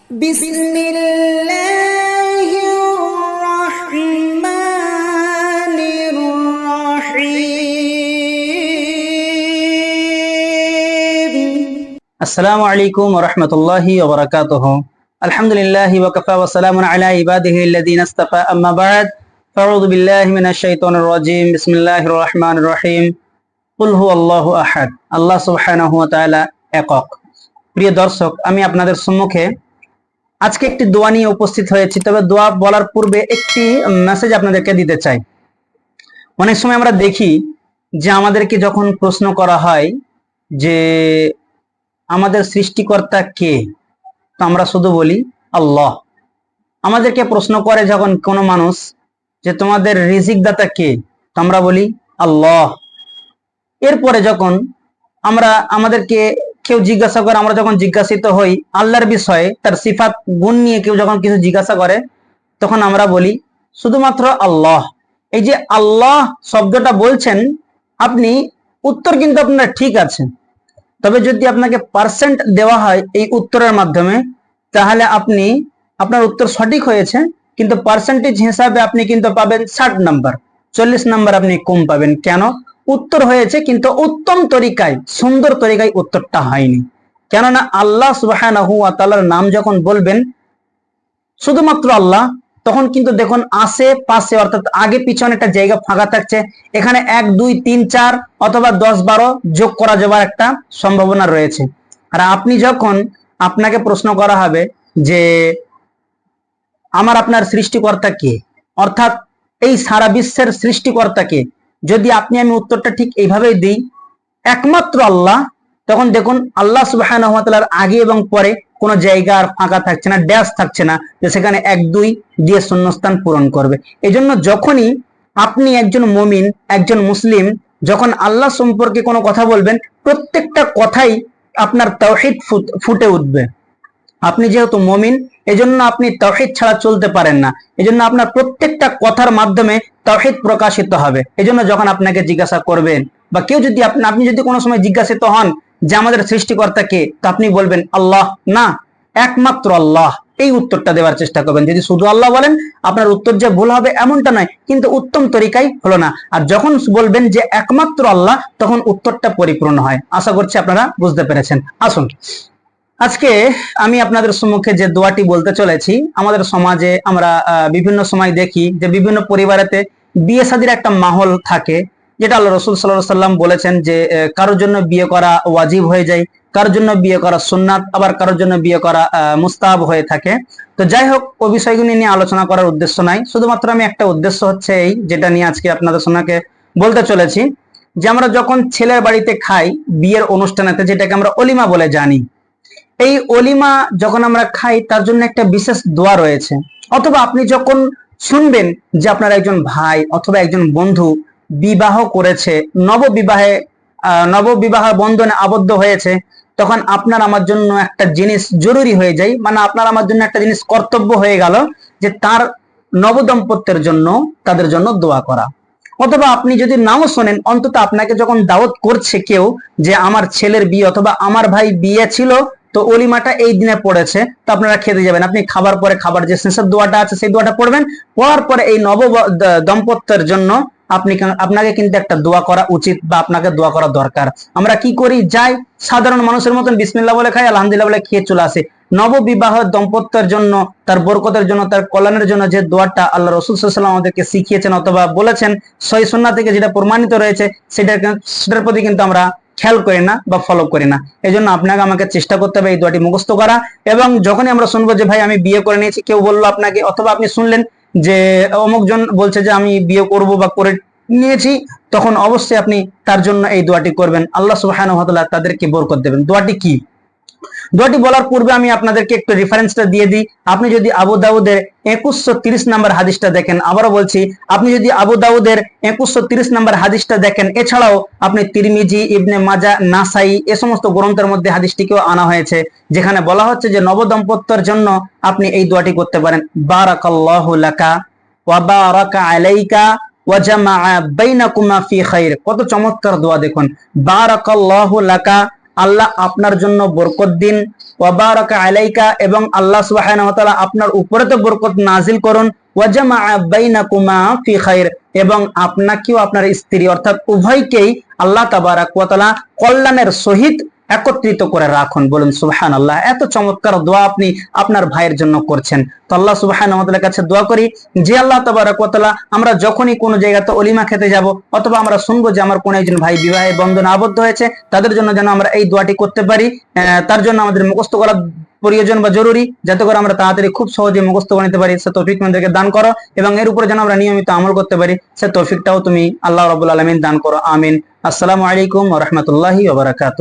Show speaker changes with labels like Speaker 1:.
Speaker 1: بسم الله الرحمن الرحيم
Speaker 2: السلام عليكم ورحمة الله وبركاته. الحمد لله وكفى وسلام على عباده الذين اصطفى أما بعد فأعوذ بالله من الشيطان الرجيم بسم الله الرحمن الرحيم قل هو الله أحد আল্লাহ সুবহানাহু ওয়া তাআলা একক। প্রিয় দর্শক, আমি আপনাদের সম্মুখে আজকে একটি দোয়া নিয়ে উপস্থিত হয়েছি। তবে দোয়া বলার পূর্বে একটি মেসেজ আপনাদেরকে দিতে চাই। অনেক সময় আমরা দেখি যে আমাদেরকে যখন প্রশ্ন করা হয় যে আমাদের সৃষ্টিকর্তা কে, তো আমরা শুধু বলি আল্লাহ। আমাদেরকে প্রশ্ন করে যখন কোনো মানুষ যে তোমাদের রিজিক দাতা কে, তো আমরা বলি আল্লাহ। এরপরে যখন আমাদেরকে কেউ জিজ্ঞাসা করে, আমরা যখন জিজ্ঞাসিত হই আল্লাহর বিষয়ে, তার সিফাত গুণ নিয়ে কেউ যখন কিছু জিজ্ঞাসা করে, তখন আমরা বলি শুধুমাত্র আল্লাহ। এই যে আল্লাহ শব্দটা বলছেন আপনি, উত্তর কিন্তু আপনার ঠিক আছে, তবে যদি আপনাকে পার্সেন্ট দেওয়া হয় এই উত্তরের মাধ্যমে, তাহলে আপনার উত্তর সঠিক হয়েছে, কিন্তু পার্সেন্টেজ হিসাবে আপনি কিন্তু পাবেন 60 নাম্বার, 40 নাম্বার আপনি কম পাবেন। কেন? উত্তর হয়েছে কিন্তু উত্তম তরিকায়, সুন্দর তরিকায় উত্তরটা হয়নি। কেননা আল্লাহ সুবহানাহু ওয়া তাআলার নাম যখন বলবেন শুধুমাত্র আল্লাহ, তখন কিন্তু দেখুন আশেপাশে অর্থাৎ আগে পিছনে একটা জায়গা ফাঁকা থাকছে, এখানে 1 2 3 4 অথবা 10 12 যোগ করা যাবার একটা সম্ভাবনা রয়েছে। আর আপনি যখন, আপনাকে প্রশ্ন করা হবে যে আপনার সৃষ্টিকর্তা কে, অর্থাৎ এই সারা বিশ্বের সৃষ্টিকর্তা কে, যদি আমি উত্তরটা ঠিক এইভাবেই দিই একমাত্র আল্লাহ, তখন দেখুন আল্লাহ সুবহানাহু ওয়া তাআলার আগে এবং পরে কোনো জায়গা আর ফাঁকা থাকছে না, ড্যাশ থাকছে না, যে সেখানে 1 2 দিয়ে শূন্যস্থান পূরণ করবে। এজন্য যখনই আপনি একজন মুমিন, একজন মুসলিম, যখন আল্লাহ সম্পর্কে কোনো কথা বলবেন, প্রত্যেকটা কথাই আপনার তাওহীদ ফুটে উঠবে। আপনি যেহেতু মুমিন, এজন্য আপনি তাওহীদ ছাড়া চলতে পারেন না, এজন্য আপনার প্রত্যেকটা কথার মাধ্যমে তাওহীদ প্রকাশিত হবে। এজন্য যখন আপনাকে জিজ্ঞাসা করবেন, বা কেউ যদি আপনি যদি কোনো সময় জিজ্ঞাসিত হন যে আমাদের সৃষ্টিকর্তা কে, তো আপনি বলবেন আল্লাহ না, একমাত্র আল্লাহ, এই উত্তরটা দেওয়ার চেষ্টা করবেন। যদি শুধু আল্লাহ বলেন, আপনার উত্তর যে ভুল হবে এমনটা নয়, কিন্তু উত্তম তরিকায় হলো না। আর যখন বলবেন যে একমাত্র আল্লাহ, তখন উত্তরটা পরিপূর্ণ হয়। আশা করছি আপনারা বুঝতে পেরেছেন। আসুন, আজকে আমি আপনাদের সম্মুখে যে দোয়াটি বলতে চলেছি, আমাদের সমাজে আমরা বিভিন্ন সময় দেখি যে বিভিন্ন পরিবারেতে বিয়ে শাদীর একটা মাহল থাকে, যেটা আল্লাহ রাসূল সাল্লাল্লাহু আলাইহি ওয়াসাল্লাম বলেছেন যে কারোর জন্য বিয়ে করা ওয়াজিব হয়ে যায়, কারোর জন্য বিয়ে করা সুন্নাত, আবার কারোর জন্য বিয়ে করা মুস্তাহাব হয়ে থাকে। তো যাই হোক, ওই বিষয়গুলি নিয়ে আলোচনা করার উদ্দেশ্য নাই, শুধুমাত্র আমি একটা উদ্দেশ্য হচ্ছে এই, যেটা নিয়ে আজকে আপনাদের সঙ্গে বলতে চলেছি, যে আমরা যখন ছেলের বাড়িতে খাই বিয়ের অনুষ্ঠানেতে, যেটাকে আমরা অলিমা বলে জানি, এই অলিমা যখন আমরা খাই, তার জন্য একটা বিশেষ দোয়া রয়েছে। অথবা আপনি যখন শুনবেন যে আপনার একজন ভাই অথবা একজন বন্ধু বিবাহ করেছে, নববিবাহ বন্ধনে আবদ্ধ হয়েছে, তখন আপনার আমার জন্য একটা জিনিস জরুরি হয়ে যায়, মানে আপনার আমার জন্য একটা জিনিস কর্তব্য হয়ে গেল, যে তার নবদম্পত্যের জন্য, তাদের জন্য দোয়া করা। অথবা আপনি যদি নাও শোনেন, অন্তত আপনাকে যখন দাওয়াত করছে কেউ যে আমার ছেলের বিয়ে অথবা আমার ভাই বিয়ে ছিল, তো অলিমাটা এই দিনে পড়েছে, তো আপনারা খেতে যাবেন, আপনি খাবার পরে খাবার যে শেষের দোয়াটা আছে সেই দোয়াটা পড়বেন, পড়ার পরে এই নব দম্পত্যের জন্য আপনাকে কিন্তু একটা দোয়া করা উচিত, বা আপনাকে দোয়া করা দরকার। আমরা কি করি, যাই সাধারণ মানুষের মতন বিসমিল্লাহ বলে খাই, আলহামদুলিল্লাহ বলে খেয়ে চলে আসে। নববিবাহ দম্পত্যের জন্য, তার বরকতের জন্য, তার কল্যাণের জন্য যে দোয়াটা আল্লাহ রাসূল সাল্লাল্লাহু আলাইহি ওয়াসাল্লাম আমাদেরকে শিখিয়েছেন অথবা বলেছেন, সহিহ সুন্নাহ থেকে যেটা প্রমাণিত রয়েছে, সেটার প্রতি কিন্তু আমরা খেয়াল করি না বা ফলো করি না। এই জন্য আপনাকে আমাকে চেষ্টা করতে হবে এই দোয়াটি মুখস্থ করা। এবং যখনই আমরা শুনবো যে ভাই আমি বিয়ে করে নিয়েছি, কেউ বললো আপনাকে, অথবা আপনি শুনলেন যে অমুক জন বলছে যে আমি বিয়ে করব বা করে নিয়েছি, তখন অবশ্যই আপনি তার জন্য এই দোয়াটি করবেন। আল্লাহ সুবহানাহু ওয়া তাআলা তাদেরকে বরকত দেবেন। দোয়াটি কি? দোয়াটি বলার পূর্বে আমি আপনাদেরকে একটু রেফারেন্সটা দিয়ে দিই। আপনি যদি আবু দাউদের 2130 নম্বর হাদিসটা দেখেন, আবারও বলছি, আপনি যদি আবু দাউদের 2130 নম্বর হাদিসটা দেখেন, এছাড়াও আপনি তিরমিজি, ইবনে মাজাহ, নাসাই এ সমস্ত গ্রন্থের মধ্যে হাদিসটিকেও আনা হয়েছে, যেখানে বলা হচ্ছে যে নবদম্পত্যের জন্য আপনি এই দোয়াটি করতে পারেন, বারাকাল্লাহু লাকা ওয়া বারাকা আলাইকা ওয়া জামাআ বাইনাকুমা ফি খাইর। কত চমৎকার দোয়া দেখুন, বারাকাল্লাহু লাকা, আল্লাহ আপনার জন্য বরকত দিন, ওয়া বারাকা আলাইকা, এবং আল্লাহ সুবহানাহু ওয়া তাআলা আপনার উপরে তো বরকত নাজিল করুন, ওয়া জামাআ বাইনাকুমা ফি খাইর, এবং আপনাকেও আপনার স্ত্রী অর্থাৎ উভয়কেই আল্লাহ তাবারাক ওয়া তাআলা কল্যাণের সহিত একত্রিত করে রাখুন। বলুন সুবহানাল্লাহ। এত চমৎকার দোয়া আপনি আপনার ভাইয়ের জন্য করছেন। তো আল্লাহ সুবহানাহু ওয়া তাআলার কাছে দোয়া করি যে আল্লাহ তাবারাক ওয়া তাআলা আমরা যখনই কোনো জায়গাতে অলিমা খেতে যাব অথবা আমরা শুনবো যে আমার কোন একজন ভাই বিবাহে বন্ধনে আবদ্ধ হয়েছে, তাদের জন্য যেন আমরা এই দোয়াটি করতে পারি। তার জন্য আমাদের মুখস্থ করা প্রয়োজন বা জরুরি, যাতে করে আমরা তাড়াতাড়ি খুব সহজে মুখস্থ করে নিতে পারি। সে তৌফিক আমাদেরকে দান করো, এবং এর উপরে যেন আমরা নিয়মিত আমল করতে পারি, সে তৌফিকটাও তুমি আল্লাহ রাব্বুল আলামিন দান করো। আমিন। আসসালামু আলাইকুম ওয়া রাহমাতুল্লাহি ওয়া বারাকাতুহু।